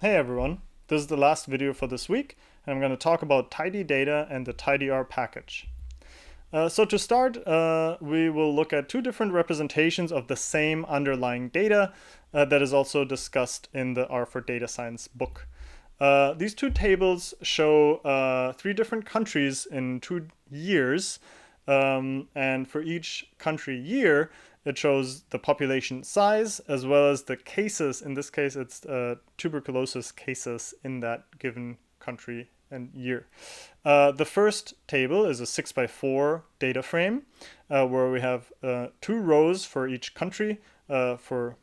Hey everyone, this is the last video for this week, and I'm going to talk about tidy data and the tidyr package. So to start, we will look at two different representations of the same underlying data that is also discussed in the R for Data Science book. These two tables show three different countries in 2 years, and for each country year, it shows the population size as well as the cases. In this case, it's tuberculosis cases in that given country and year. The first table is a 6x4 data frame where we have 2 rows for each country for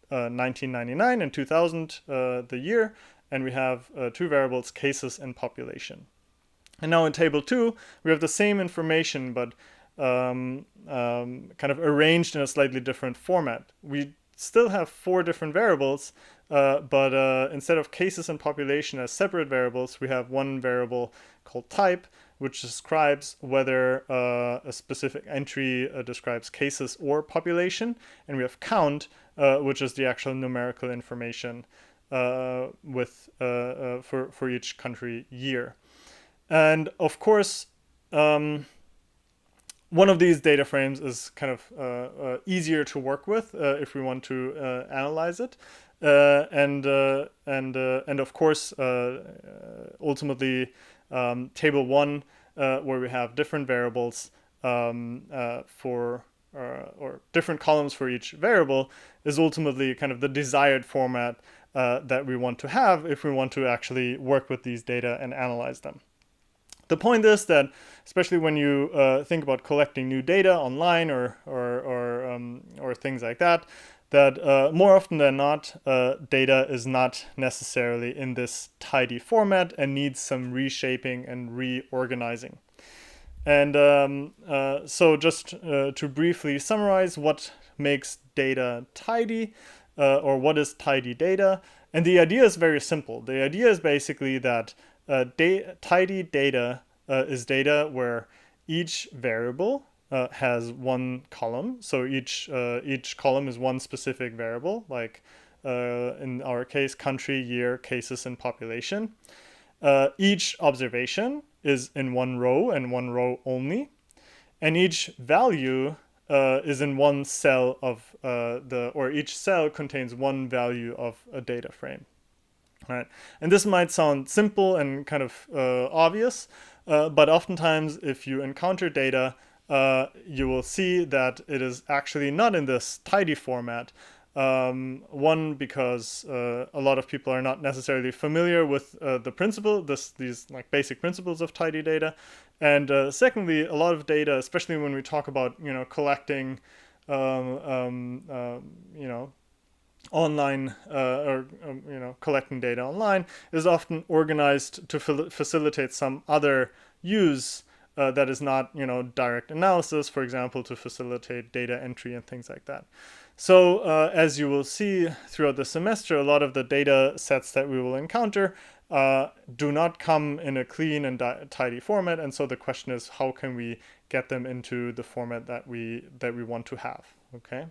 1999 and 2000, the year, and we have 2 variables, cases and population. And now in table 2, we have the same information, but kind of arranged in a slightly different format. We still have 4 different variables, but instead of cases and population as separate variables, we have one variable called type, which describes whether a specific entry describes cases or population. And we have count, which is the actual numerical information for each country year. And of course, one of these data frames is kind of easier to work with if we want to analyze it. And of course, ultimately, table 1, where we have different variables or different columns for each variable, is ultimately kind of the desired format that we want to have if we want to actually work with these data and analyze them. The point is that, especially when you think about collecting new data online or things like that, that more often than not, data is not necessarily in this tidy format and needs some reshaping and reorganizing. And so just to briefly summarize what makes data tidy, or what is tidy data. And the idea is very simple. The idea is basically that tidy data is data where each variable has one column. So each column is one specific variable, like in our case, country, year, cases, and population. Each observation is in one row and one row only. And each value is in one cell of or each cell contains one value of a data frame. Right. And this might sound simple and kind of obvious, but oftentimes if you encounter data, you will see that it is actually not in this tidy format. One, because a lot of people are not necessarily familiar with the principle, these like basic principles of tidy data, and secondly, a lot of data, especially when we talk about collecting, online collecting data online, is often organized to facilitate some other use that is not direct analysis, for example, to facilitate data entry and things like that. So as you will see throughout the semester, a lot of the data sets that we will encounter do not come in a clean and tidy format, and so the question is, how can we get them into the format that we want to have? Okay.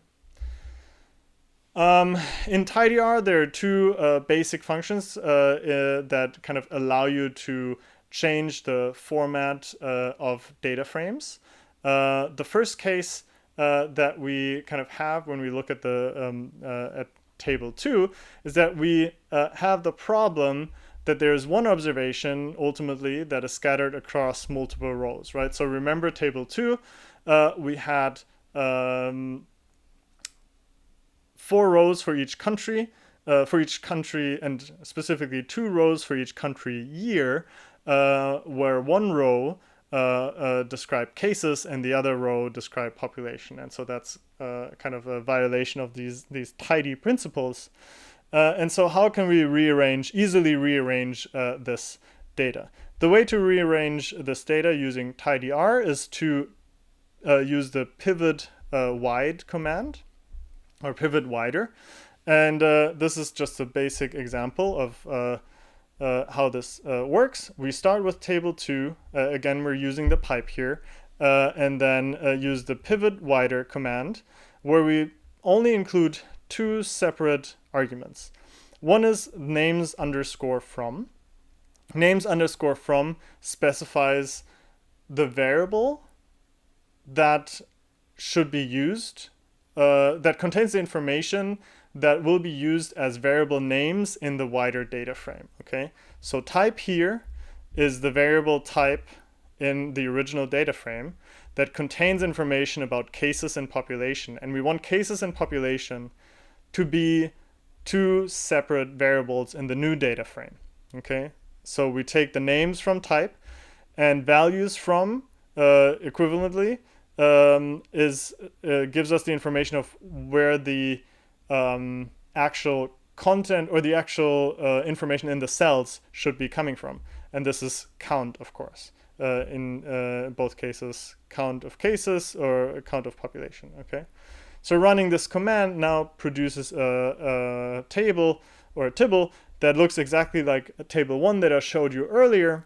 In tidyr, there are 2 basic functions that kind of allow you to change the format of data frames. The first case that we kind of have when we look at the at table 2 is that we have the problem that there's one observation ultimately that is scattered across multiple rows, right? So remember table 2, we had 4 rows for each country, and specifically 2 rows for each country year, where one row described cases and the other row described population. And so that's kind of a violation of these tidy principles. And so how can we easily rearrange this data? The way to rearrange this data using tidyr is to use the pivot wide command, or pivot wider. And this is just a basic example of how this works. We start with table 2. Again, we're using the pipe here, and then use the pivot wider command, where we only include 2 separate arguments. One is names underscore from. Names underscore from specifies the variable that should be used, that contains the information that will be used as variable names in the wider data frame. Okay, so type here is the variable type in the original data frame that contains information about cases and population. And we want cases and population to be two separate variables in the new data frame. Okay, so we take the names from type and values from equivalently gives us the information of where the actual content or the actual information in the cells should be coming from. And this is count, of course. In both cases, count of cases or count of population. Okay, so running this command now produces a table or a tibble that looks exactly like a table 1 that I showed you earlier,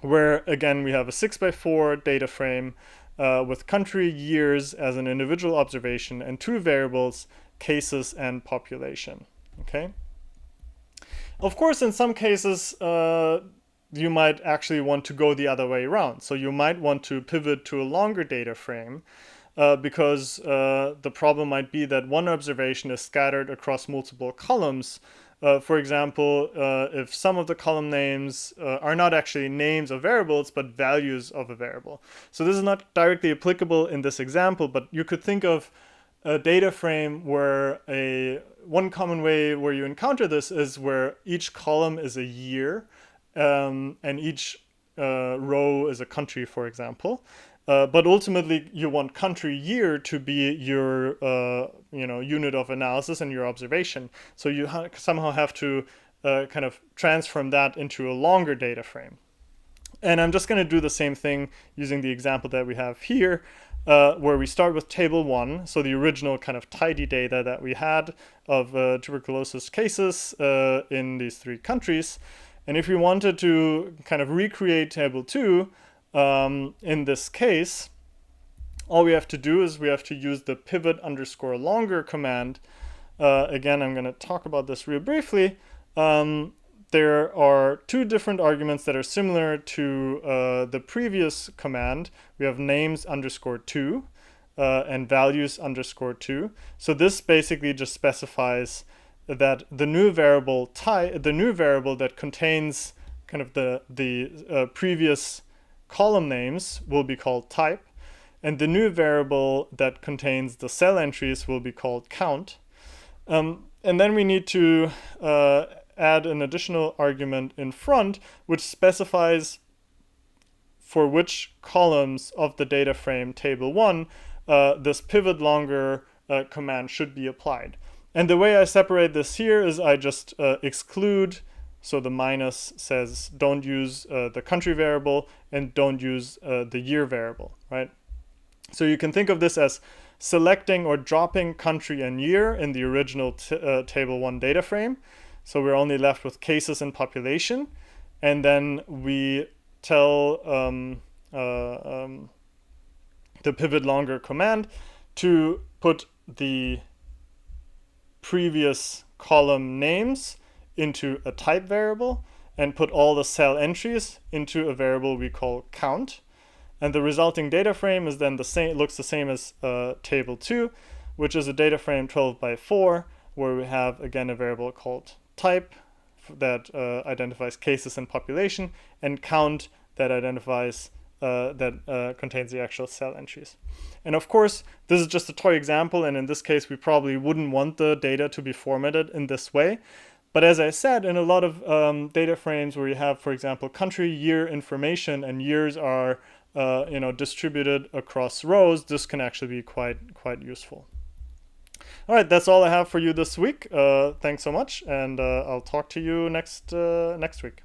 where again we have a 6x4 data frame with country, years as an individual observation, and two variables, cases and population. Okay. Of course, in some cases, you might actually want to go the other way around. So you might want to pivot to a longer data frame because the problem might be that one observation is scattered across multiple columns. For example, if some of the column names are not actually names of variables, but values of a variable. So this is not directly applicable in this example, but you could think of a data frame where one common way where you encounter this is where each column is a year and each row is a country, for example. But ultimately, you want country year to be your unit of analysis and your observation. So you somehow have to kind of transform that into a longer data frame. And I'm just going to do the same thing using the example that we have here, where we start with table 1, so the original kind of tidy data that we had of tuberculosis cases in these 3 countries. And if we wanted to kind of recreate table 2, in this case, all we have to do is we have to use the pivot underscore longer command. Again, I'm going to talk about this real briefly. There are 2 different arguments that are similar to the previous command. We have names underscore 2 and values underscore 2. So this basically just specifies that the new variable that contains kind of the previous column names will be called type, and the new variable that contains the cell entries will be called count. And then we need to add an additional argument in front, which specifies for which columns of the data frame table 1 this pivot longer command should be applied. And the way I separate this here is I just exclude, so the minus says don't use the country variable and don't use the year variable, right? So you can think of this as selecting or dropping country and year in the original table 1 data frame. So we're only left with cases and population. And then we tell the pivot longer command to put the previous column names into a type variable and put all the cell entries into a variable we call count. And the resulting data frame is then the same, looks the same as table 2, which is a data frame 12x4, where we have again a variable called type that identifies cases and population, and count that identifies contains the actual cell entries. And of course, this is just a toy example, and in this case, we probably wouldn't want the data to be formatted in this way. But as I said, in a lot of data frames where you have, for example, country, year information, and years are distributed across rows, this can actually be quite useful. All right, that's all I have for you this week. Thanks so much, and I'll talk to you next week.